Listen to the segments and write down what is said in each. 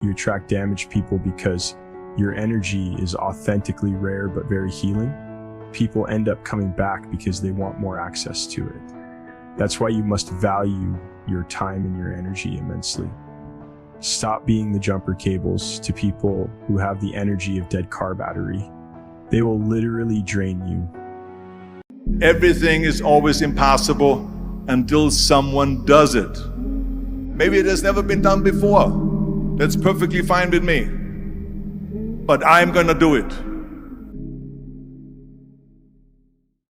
You attract damaged people because your energy is authentically rare but very healing. People end up coming back because they want more access to it. That's why you must value your time and your energy immensely. Stop being the jumper cables to people who have the energy of dead car battery. They will literally drain you. Everything is always impossible until someone does it. Maybe it has never been done before. That's perfectly fine with me. But I'm gonna do it.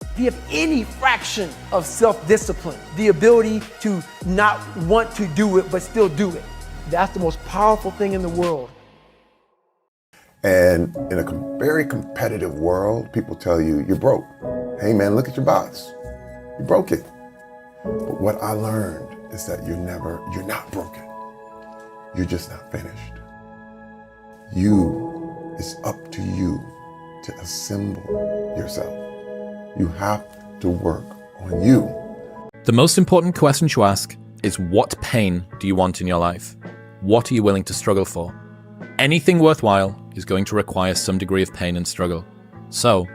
If you have any fraction of self-discipline, the ability to not want to do it but still do it, that's the most powerful thing in the world. And in a very competitive world, people tell you, you're broke. Hey man, look at your box. You broke it. But what I learned is that you're not broken. You're just not finished. It's up to you to assemble yourself. You have to work on you. The most important question to ask is, what pain do you want in your life? What are you willing to struggle for? Anything worthwhile is going to require some degree of pain and struggle. So,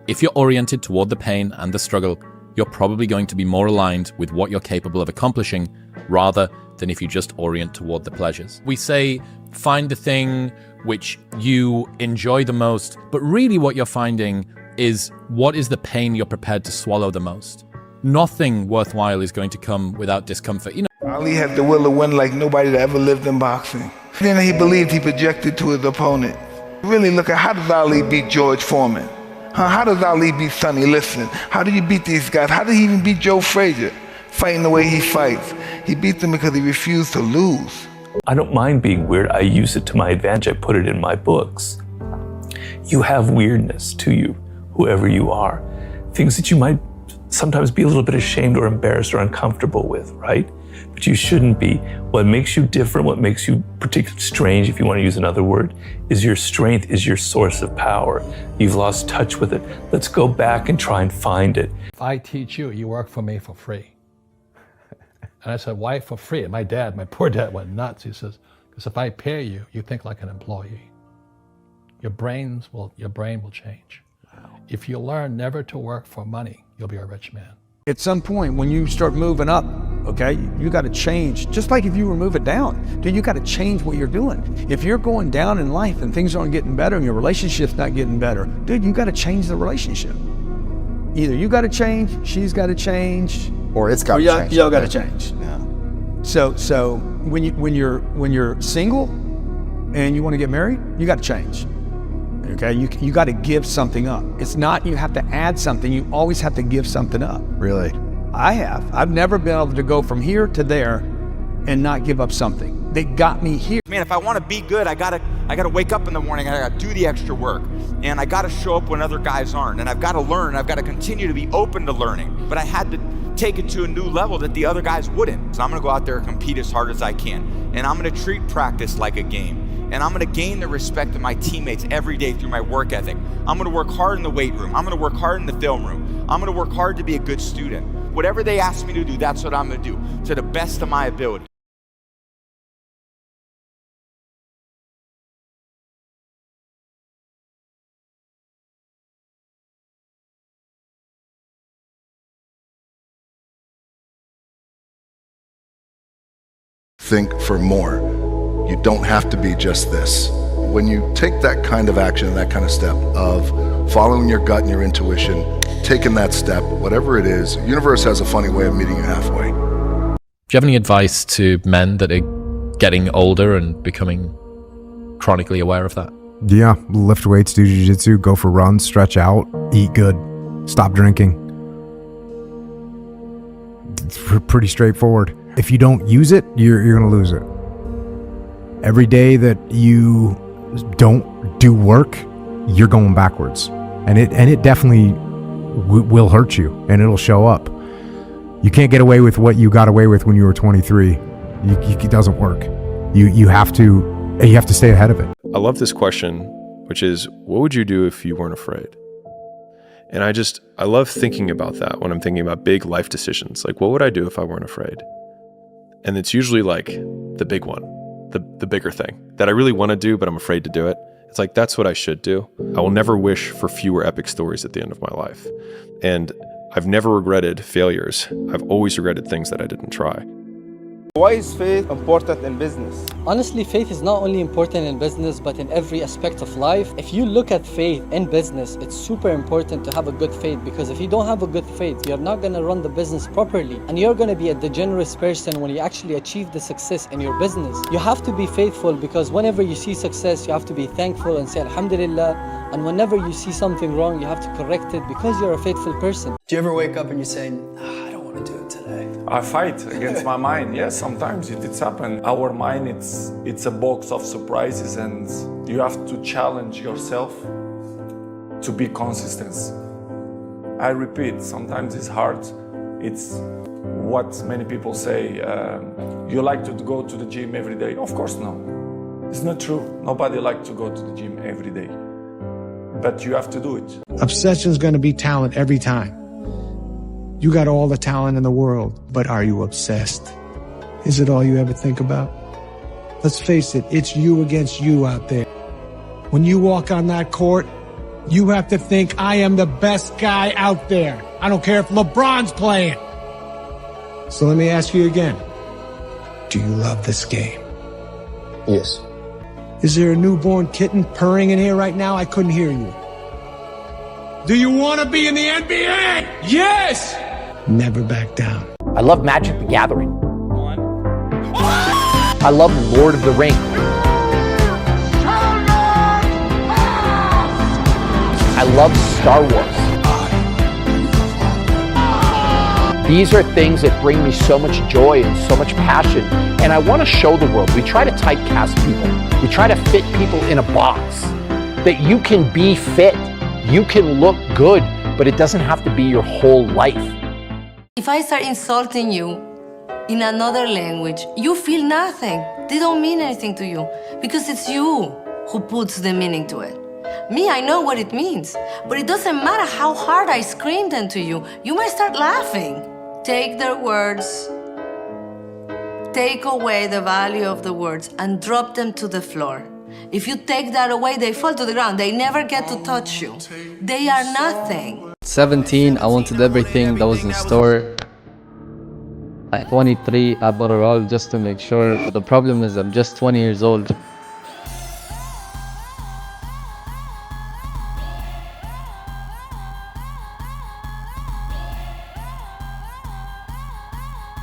if you're oriented toward the pain and the struggle, you're probably going to be more aligned with what you're capable of accomplishing rather than if you just orient toward the pleasures. We say, find the thing which you enjoy the most, but really what you're finding is, what is the pain you're prepared to swallow the most? Nothing worthwhile is going to come without discomfort. Ali had the will to win like nobody that ever lived in boxing. Then he believed he projected to his opponent. Really look at, how does Ali beat George Foreman? How does Ali beat Sonny Liston? How did he beat these guys? How did he even beat Joe Frazier? Fighting the way he fights. He beat them because he refused to lose. I don't mind being weird. I use it to my advantage. I put it in my books. You have weirdness to you, whoever you are. Things that you might sometimes be a little bit ashamed or embarrassed or uncomfortable with, right? But you shouldn't be. What makes you different, what makes you particularly strange, if you want to use another word, is your strength, is your source of power. You've lost touch with it. Let's go back and try and find it. If I teach you, you work for me for free. And I said, why for free? And my poor dad went nuts. He says, because if I pay you, you think like an employee. Your brain will change. Wow. If you learn never to work for money, you'll be a rich man. At some point, when you start moving up, okay, you got to change. Just like if you were moving down, dude, you got to change what you're doing. If you're going down in life and things aren't getting better and your relationship's not getting better, dude, you got to change the relationship. Either you got to change, she's got to change, or it's got to change. Y'all got to change. Yeah. So when you're single and you want to get married, you got to change. Okay, you got to give something up. It's not you have to add something, you always have to give something up. Really? I've never been able to go from here to there and not give up something. They got me here. Man, if I want to be good, I gotta wake up in the morning, I gotta do the extra work, and I gotta show up when other guys aren't, and I've got to learn, I've got to continue to be open to learning, but I had to take it to a new level that the other guys wouldn't. So I'm gonna go out there and compete as hard as I can, and I'm gonna treat practice like a game. And I'm gonna gain the respect of my teammates every day through my work ethic. I'm gonna work hard in the weight room. I'm gonna work hard in the film room. I'm gonna work hard to be a good student. Whatever they ask me to do, that's what I'm gonna do, to the best of my ability. Think for more. You don't have to be just this. When you take that kind of action, that kind of step of following your gut and your intuition, taking that step, whatever it is, the universe has a funny way of meeting you halfway. Do you have any advice to men that are getting older and becoming chronically aware of that? Yeah, lift weights, do jiu-jitsu, go for runs, stretch out, eat good, stop drinking. It's pretty straightforward. If you don't use it, you're going to lose it. Every day that you don't do work, you're going backwards. And it definitely will hurt you, and it'll show up. You can't get away with what you got away with when you were 23. It doesn't work. You have to stay ahead of it. I love this question, which is, what would you do if you weren't afraid? And I love thinking about that when I'm thinking about big life decisions. Like, what would I do if I weren't afraid? And it's usually like the big one. the bigger thing that I really want to do, but I'm afraid to do it. It's like, that's what I should do. I will never wish for fewer epic stories at the end of my life. And I've never regretted failures. I've always regretted things that I didn't try. Why is faith important in business? Honestly, faith is not only important in business, but in every aspect of life. If you look at faith in business, it's super important to have a good faith, because if you don't have a good faith, you're not going to run the business properly, and you're going to be a degenerate person when you actually achieve the success in your business. You have to be faithful, because whenever you see success, you have to be thankful and say Alhamdulillah, and whenever you see something wrong, you have to correct it, because you're a faithful person. Do you ever wake up and you say, I don't want to do it today? I fight against my mind. Yes, sometimes it's happened. Our mind, it's a box of surprises, and you have to challenge yourself to be consistent. I repeat, sometimes it's hard. It's what many people say, you like to go to the gym every day. Of course no. It's not true. Nobody likes to go to the gym every day. But you have to do it. Obsession's gonna be talent every time. You got all the talent in the world, but are you obsessed? Is it all you ever think about? Let's face it, it's you against you out there. When you walk on that court, you have to think, I am the best guy out there. I don't care if LeBron's playing. So let me ask you again. Do you love this game? Yes. Is there a newborn kitten purring in here right now? I couldn't hear you. Do you want to be in the NBA? Yes! Never back down. I love Magic the Gathering. I love Lord of the Rings. I love Star Wars. These are things that bring me so much joy and so much passion, and I want to show the world. We try to typecast people. We try to fit people in a box. That you can be fit, you can look good, but it doesn't have to be your whole life. If I start insulting you in another language, you feel nothing. They don't mean anything to you, because it's you who puts the meaning to it. Me, I know what it means, but it doesn't matter how hard I scream them to you. You might start laughing. Take their words, take away the value of the words, and drop them to the floor. If you take that away, they fall to the ground. They never get to touch you. They are nothing. 17, I wanted everything that was in store. At 23, I bought it all just to make sure. But the problem is I'm just 20 years old.